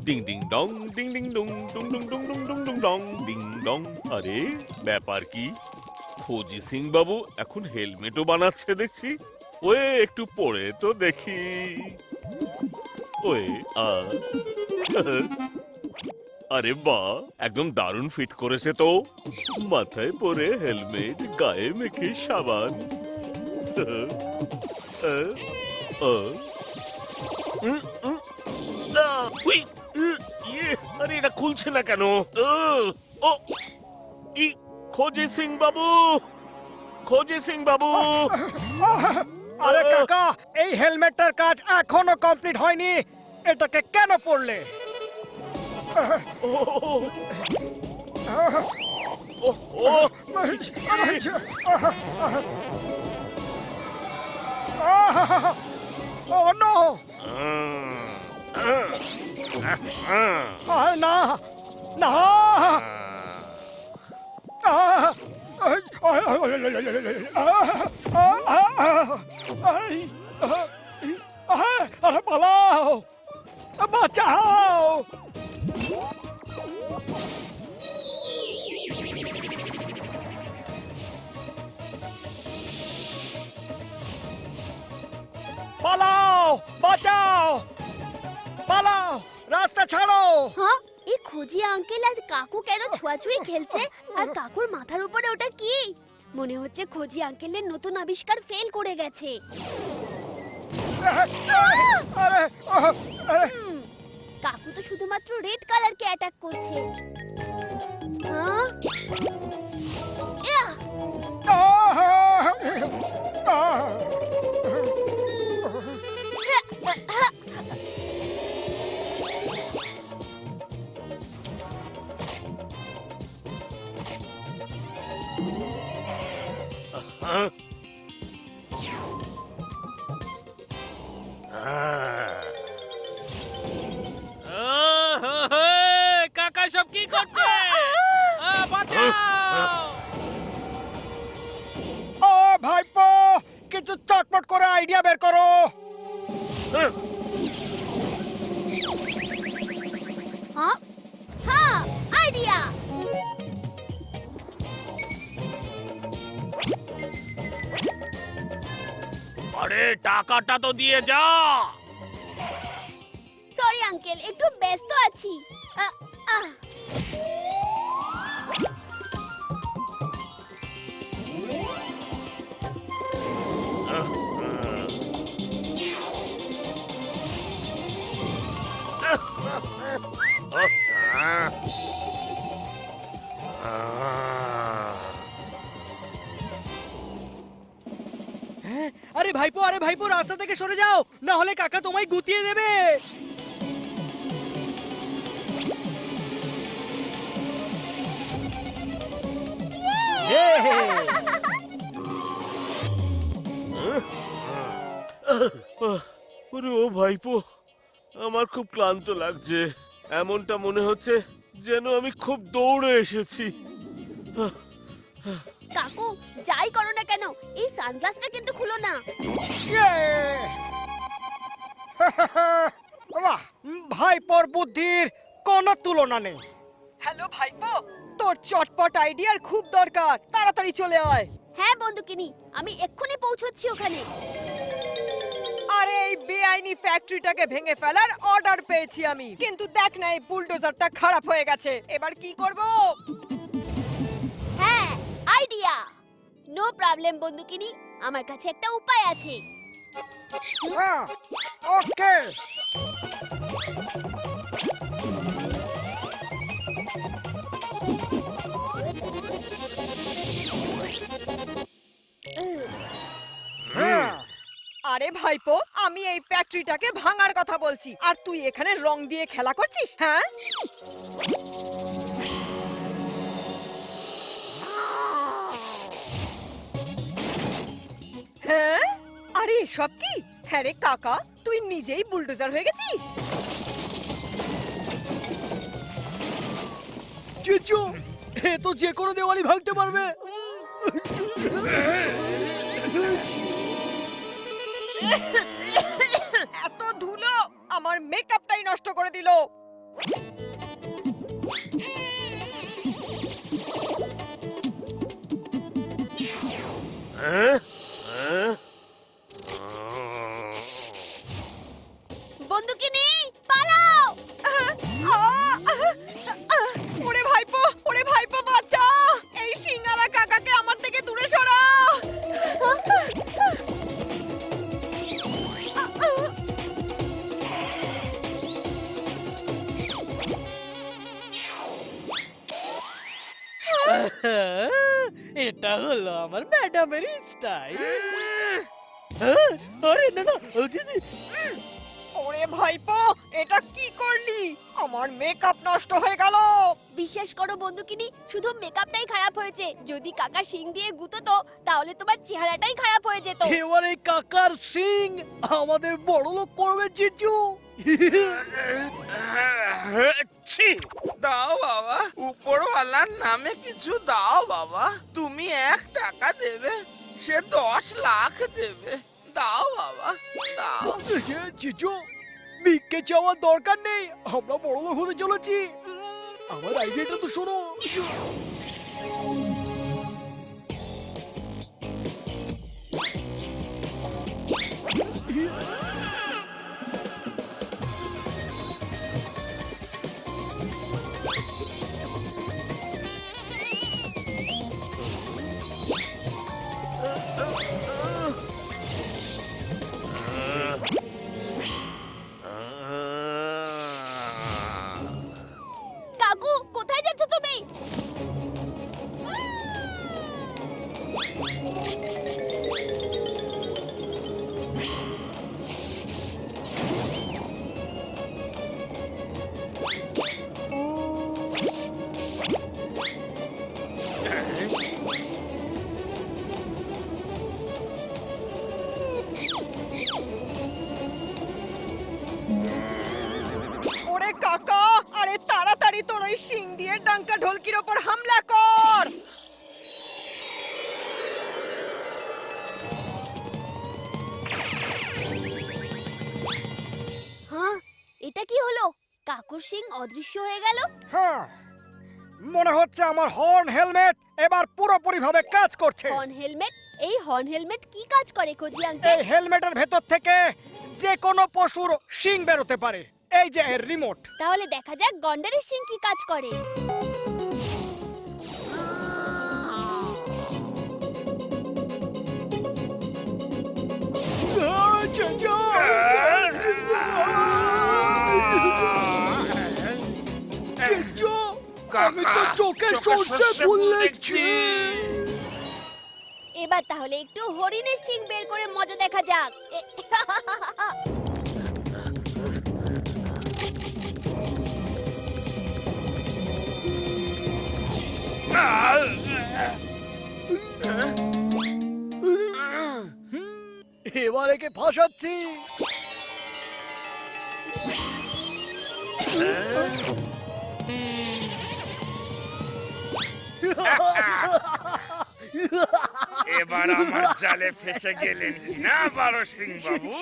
Ding ডিং ডং ডিং ডিং ডুং ডুং ডুং ডুং ডুং ডুং ডুং ডং ডিং ডং। আরে ব্যাপার কি? ফৌজি সিং বাবু এখন হেলমেটও বানাচ্ছে দেখছি। ওয়ে একটু পরে তো দেখি। ওয়ে আরে বাহ, একদম দারুণ ফিট করেছে তো। মাথায় পরে হেলমেট, গায়ে মেখে সাবান। আরে এটা খুলছে না কেন? খোজি সিং বাবু, খোজি সিং বাবু। আরে কাকা, এই হেলমেটটার কাজ এখনো কমপ্লিট হয়নি, এটাকে কেন পড়লে? না না, পালাও, বাঁচাও। পালাও, বাঁচাও, পালাও, রাস্তা ছাড়ো। হ্যাঁ, এই খোঁজি আঙ্কেল আর কাকু কেন ছোঁয়াছুঁয়ি খেলছে? আর কাকুর মাথার উপরে ওটা কি? মনে হচ্ছে খোঁজি আঙ্কেলের নতুন আবিষ্কার ফেল করে গেছে। কাকু তো শুধুমাত্র রেড কালারকে অ্যাটাক করছে। হ্যাঁ? কাকা সব কি করছে? বাঁচাও! ও ভাইপো, কিছু চটপট করে আইডিয়া বের করো। হ্যাঁ, হ্যাঁ, আইডিয়া। আরে টাকাটা তো দিয়ে যা। সরি আঙ্কেল, একটু ব্যস্ত আছি। আরে ভাইপো, আরে ভাইপো, রাস্তা থেকে সরে যাও, না হলে কাকা তোমায় গুতিয়ে দেবে। ওরে ও ভাইপো, আমার খুব ক্লান্ত লাগছে। এমনটা মনে হচ্ছে যেন আমি খুব দৌড়ে এসেছি। কাকু, যাই করো না কেন, এই সানগ্লাসটা কিন্তু খুলো না। বাহ, ভাইপোর বুদ্ধির কোনো তুলনা নেই। হ্যালো ভাইপো, তোর চটপট আইডিয়ার খুব দরকার, তাড়াতাড়ি চলে আয়। হ্যাঁ বন্ধুকিনি, আমি এক্ষুনি পৌঁছচ্ছি ওখানে। আরে এই বেআইনি ফ্যাক্টরিটাকে ভেঙে ফেলার অর্ডার পেয়েছি আমি, কিন্তু দেখ না এই বুলডোজারটা খারাপ হয়ে গেছে, এবার কি করব? হ্যাঁ, আইডিয়া। নো প্রবলেম বন্ধুকিনি, আমার কাছে একটা উপায় আছে। ওকে। আরে ভাইপো, আমি এই ফ্যাক্টরিটাকে ভাঙার কথা বলছি, আর তুই এখানে রং দিয়ে খেলা করছিস? হ্যাঁ, হ্যাঁ, আরে এসব কি? হ্যাঁ রে কাকা, তুই নিজেই বুলডোজার হয়ে গেছিস। চিচু, এ তো যে কোনো দেওয়ালি ভাঙতে পারবে। এত ধুলো আমার মেকআপটাই নষ্ট করে দিল। হ্যাঁ? হ্যাঁ? বন্দুকিনি পালাও! ওরে ভাইপো বাঁচা! এই সিঙ্গারা কাকাকে আমার থেকে দূরে সরা! এটা হলো আমার ম্যাডামের স্টাইল। আরে না না দিদি, ওরে ভাইপো, এটা কি করলি? আমার মেকআপ নষ্ট হয়ে গেল। বিশ্বাস করো বন্দুকিনি, শুধু মেকআপটাই খারাপ হয়েছে। যদি কাকা শিং দিয়ে গুঁতোতো তাহলে তোমার চেহারাটাই খারাপ হয়ে যেত। এবার এই কাকার সিং আমাদের বড় লোক করবে জিজু। ছি! দাও বাবা, উপরওয়ালার নামে কিছু দাও বাবা। তুমি 1 টাকা দেবে, সে 10 লাখ দেবে। দাও বাবা, দাও। জিজু, ভিক্ষে চাওয়ার দরকার নেই, আমরা বড় লোক হতে চলেছি। আমার আইডিয়াটা তো শোনো। কাকু, কোথায় যাচ্ছ তুমি? ওরে কাকা, আরে তাড়াতাড়ি তোর ওই শিং দিয়ে ডাঙ্কা ঢোলকির ওপর হামলা কর। হ্যাঁ, এটা কি হলো? কাকুর শিং অদৃশ্য হয়ে গেল। হ্যাঁ, মনে হচ্ছে আমার হর্ন হেলমেট এবার পুরোপুরিভাবে কাজ করছে। Horn helmet? এই হর্ন হেলমেট কি কাজ করে খোঁজি এই আঙ্কেল? হেলমেটের ভেতর থেকে যে কোনো পশুর শিং বেরোতে পারে। এই যে এর রিমোট। তাহলে দেখা যাক গন্ডারের শিং কি কাজ করে। জিজু, আমি তো কাকা, চোখে চোখে সর্ষে সর্ষে ফুল ফুল দেখছি। এবার তাহলে একটু হরিণের শিং বের করে মজা দেখা যাক। এবার একে ফাঁসাচ্ছি। এবার আমার জালে ফেসে গেলেন না বারো সিং বাবু?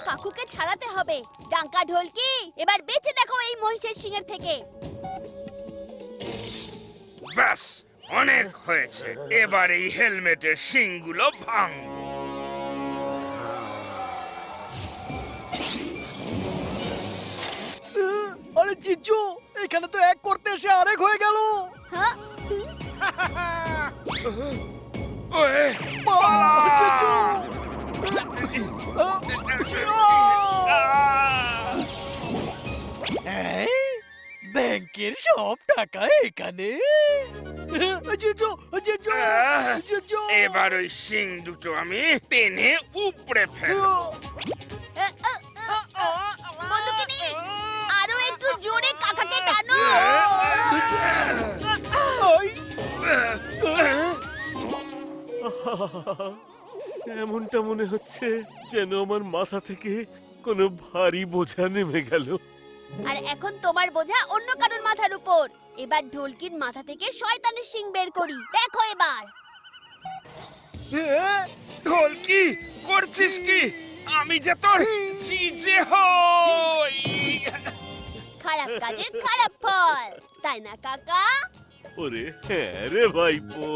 কাকুকে ছাড়াতে হবে। ডাঙ্কা ঢোলকি, এবার বেঁচে দেখো এই মহিষের শিংয়ের থেকে। ব্যাস, অনেক হয়েছে। এবার এই হেলমেটের শিংগুলো ভাঙ। আরে জিজু, এখানে তো এক করতে এসে আরেক হয়ে গেল। হ্যাঁ, ওয়ে, জিজু, ব্যাংকের সব টাকা এখানে। জিজু, জিজু, জিজু, এবার ওই শিং দুটো আমি টেনে উপড়ে ফেলবো। বন্দুকিনি, আরো একটু জোরে কাকাকে টানো। এমনটা মনে হচ্ছে যেন আমার মাথা থেকে কোনো ভারী বোঝা নেমে গেল। আর এখন তোমার বোঝা অন্য কারোর মাথার উপর। এবার ঢোলকির মাথা থেকে শয়তানের শিং বের করি, দেখো এবার। ঢোলকি, করছিস কি? আমি যে তোর জিজে হই। খারাপ কাজের খারাপ ফল, তাই না কাকা? ওরে হ্যাঁ রে ভাইপো।